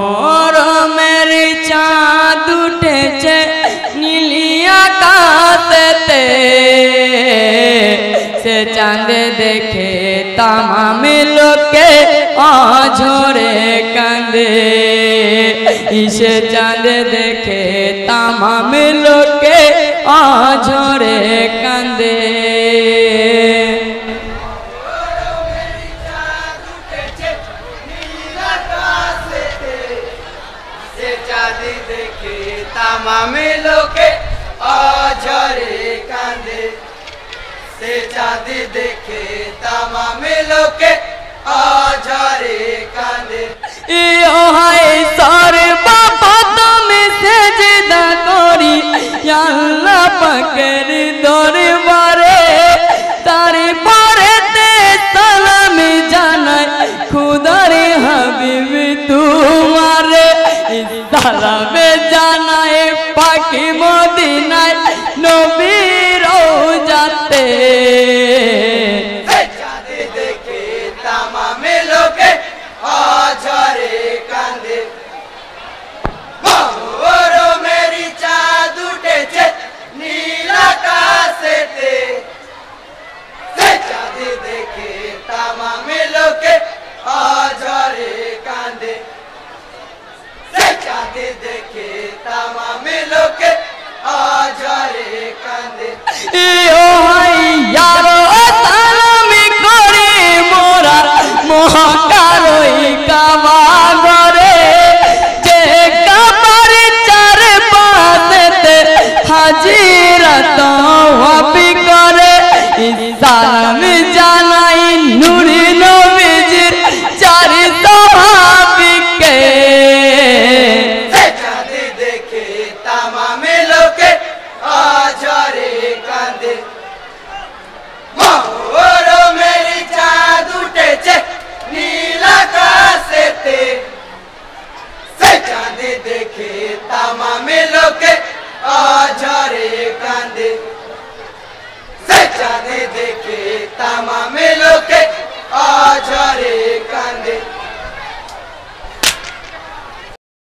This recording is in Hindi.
मोहरमेर चाँद उठेছে নীলি আকাশেতে সে চাঁদ দেখে तमाम লোকে আঝরে কাঁদে সে চাঁদ দেখে तमाम লোকে আঝরে কাঁদে तमाम लोके आझरे कांदे से चाँद देखे तमाम लोके आझरे कांदे यो हाय सारे बाबा तुम्हें सजदा करी या अल्लाह पाकेर दरबारे तारे बारे ते सलाम जानाय खुदार हबीब तुम्हारे सलाम जानाय पाकी मदीनाय नबी रोजाते चाँद देखे तमाम लोके आझरे कांदे मोरो मेरी चाँद उठेছে নীল আকাশেতে से चाँद देखे तमाम लोके आझरे कांदे से चाँद देखे तमाम लोके आझरे कांदे यो हाय यारो सलाम करे मोरा महाकारोई कावा गरे जे कबर चार पासेते हाजिरा तो हबी करे सलाम जानाई नूरी नबीजिर चार सहाबीके से चाँद देखे तमाम लोके आझरे कांदे मोरो मेरी चाँद उठेছে নীল আকাশেতে से चाँद देखे तमाम लोके आझरे कांदे से चाँद देखे तमाम लोके आझरे कांदे